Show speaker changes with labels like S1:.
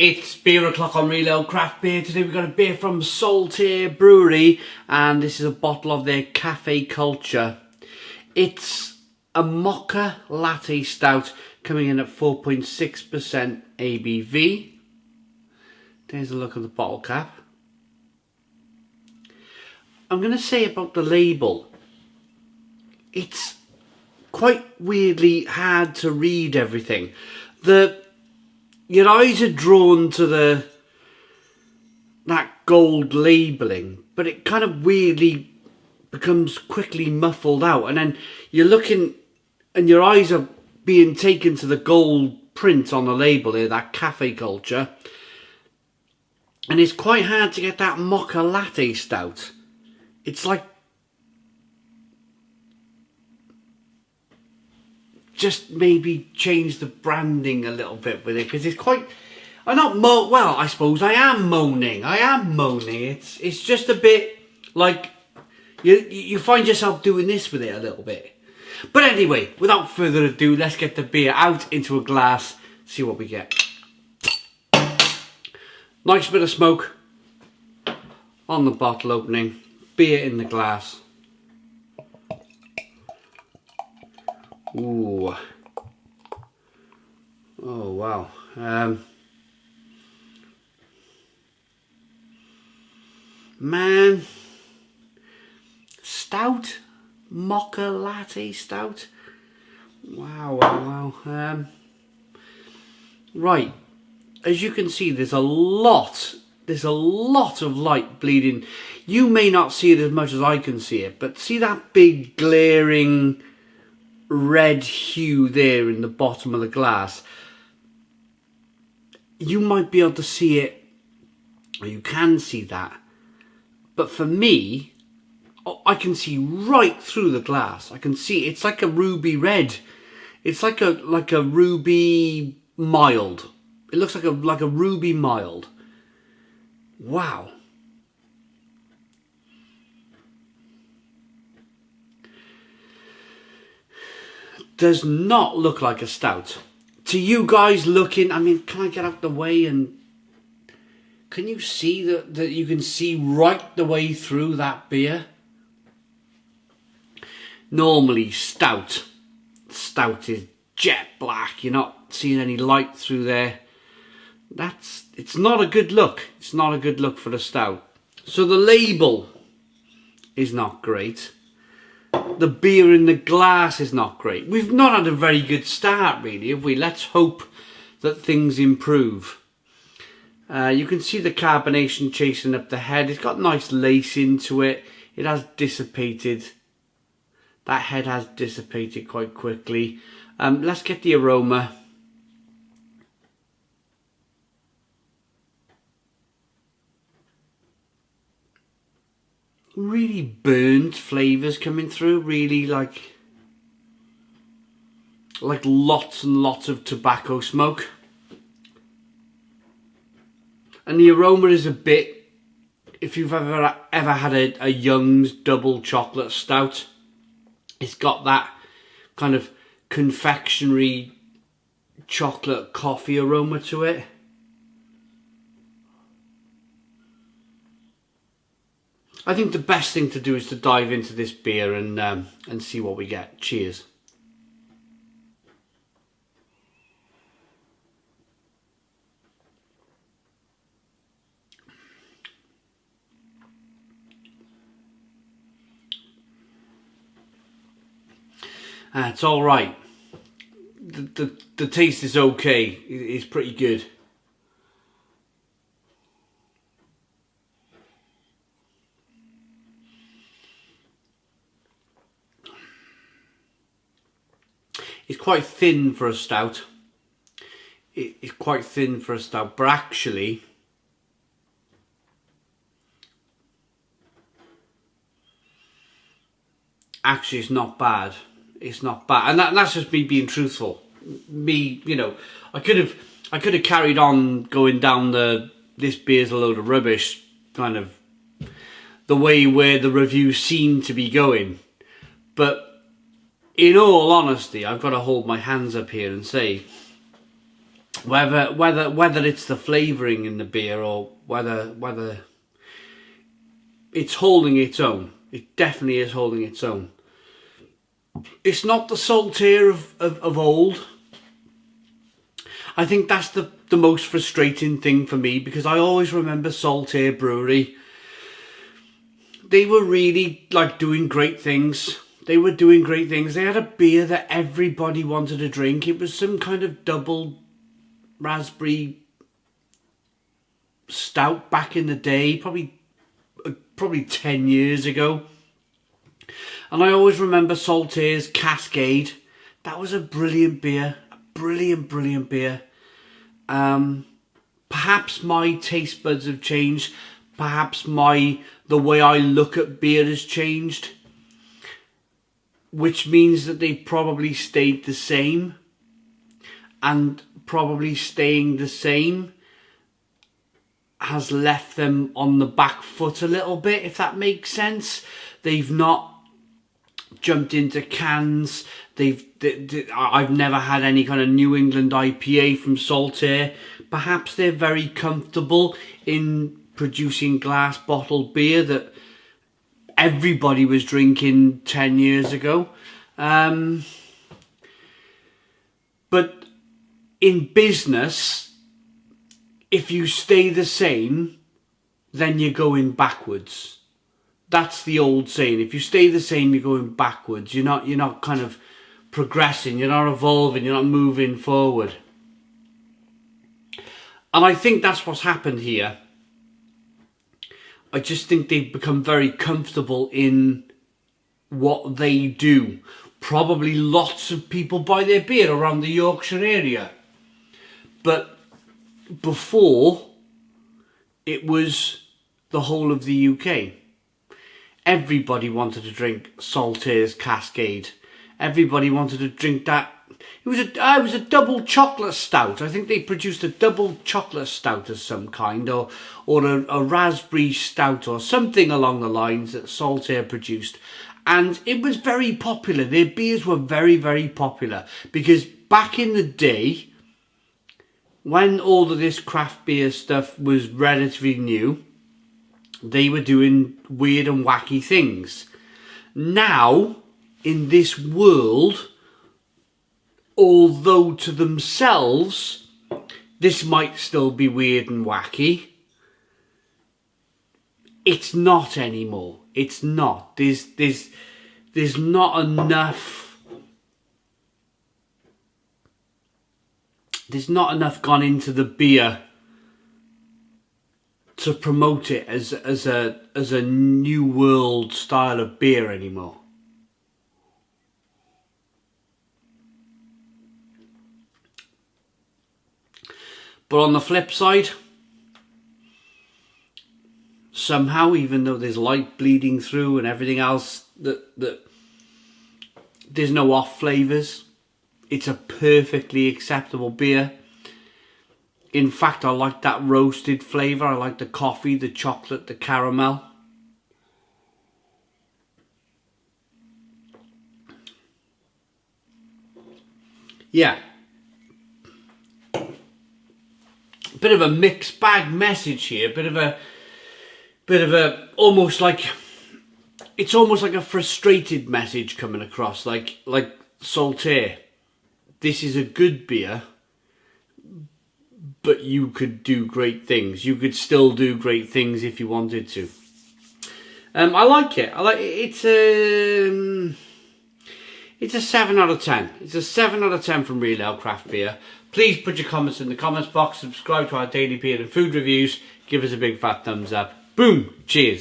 S1: It's beer o'clock on Real Ale Craft Beer. Today we've got a beer from Saltaire Brewery, and this is a bottle of their Cafe Culture. It's a Mocha Latte Stout coming in at 4.6% ABV. There's a look at the bottle cap. I'm going to say about the label, it's quite weirdly hard to read everything. Your eyes are drawn to that gold labelling, but it kind of weirdly becomes quickly muffled out, and then you're looking and your eyes are being taken to the gold print on the label here, that Cafe Culture, and it's quite hard to get that Mocha Latte Stout. It's like just maybe change the branding a little bit with it, because it's quite, I suppose I am moaning. It's just a bit like you find yourself doing this with it a little bit. But anyway, without further ado, let's get the beer out into a glass, see what we get. Nice bit of smoke on the bottle opening, beer in the glass. Ooh. Oh wow. Man. Stout? Mocha Latte Stout? Wow. Right. As you can see, there's a lot of light bleeding. You may not see it as much as I can see it, but see that big glaring red hue there in the bottom of the glass? You might be able to see it, or you can see that, but for me, I can see right through the glass. I can see it's like a ruby red. It's like a ruby mild. It looks like a ruby mild. Wow. Does not look like a stout. To you guys looking, I mean, can I get out the way and can you see that you can see right the way through that beer? Normally stout is jet black. You're not seeing any light through there. It's not a good look. It's not a good look for the stout. So the label is not great. The beer in the glass is not great. We've not had a very good start, really, have we? Let's hope that things improve. You can see the carbonation chasing up the head. It's got nice lace into it. It has dissipated. That head has dissipated quite quickly. Let's get the aroma. Really burnt flavours coming through, really like lots and lots of tobacco smoke. And the aroma is a bit, if you've ever had a Young's double chocolate stout, it's got that kind of confectionery chocolate coffee aroma to it. I think the best thing to do is to dive into this beer and see what we get. Cheers. It's all right. The taste is okay. It's pretty good. It's quite thin for a stout. It's quite thin for a stout, but actually it's not bad. It's not bad, and that's just me being truthful. I could have carried on going down this beer's a load of rubbish kind of the way where the reviews seem to be going, but in all honesty, I've got to hold my hands up here and say Whether it's the flavouring in the beer or whether it's holding its own. It definitely is holding its own. It's not the Saltaire of old. I think that's the most frustrating thing for me, because I always remember Saltaire Brewery. They were really like doing great things. They were doing great things. They had a beer that everybody wanted to drink. It was some kind of double raspberry stout back in the day, probably 10 years ago. And I always remember Saltaire's Cascade. That was a brilliant beer. A brilliant beer. Perhaps my taste buds have changed. Perhaps the way I look at beer has changed. Which means that they've probably stayed the same. And probably staying the same has left them on the back foot a little bit, if that makes sense. They've not jumped into cans. I've never had any kind of New England IPA from Saltaire. Perhaps they're very comfortable in producing glass bottled beer that everybody was drinking 10 years ago. But in business, if you stay the same, then you're going backwards. That's the old saying. If you stay the same, you're going backwards. You're not kind of progressing. You're not evolving. You're not moving forward. And I think that's what's happened here. I just think they've become very comfortable in what they do. Probably lots of people buy their beer around the Yorkshire area. But before, it was the whole of the UK. Everybody wanted to drink Saltaire's Cascade. Everybody wanted to drink that. It was a double chocolate stout. I think they produced a double chocolate stout of some kind, or a raspberry stout, or something along the lines that Saltaire produced. And it was very popular. Their beers were very, very popular. Because back in the day, when all of this craft beer stuff was relatively new, they were doing weird and wacky things. Now, in this world, although to themselves, this might still be weird and wacky, it's not anymore. It's not. There's not enough. There's not enough gone into the beer to promote it as a new world style of beer anymore. But on the flip side, somehow, even though there's light bleeding through and everything else, that there's no off flavours. It's a perfectly acceptable beer. In fact, I like that roasted flavour. I like the coffee, the chocolate, the caramel. Yeah. Bit of a mixed bag message here. Bit of a almost like, it's almost like a frustrated message coming across. Like Saltaire, this is a good beer, but you could do great things. You could still do great things if you wanted to. I like it. It's a 7 out of 10. It's a 7 out of 10 from Real Ale Craft Beer. Please put your comments in the comments box. Subscribe to our daily beer and food reviews. Give us a big fat thumbs up. Boom. Cheers.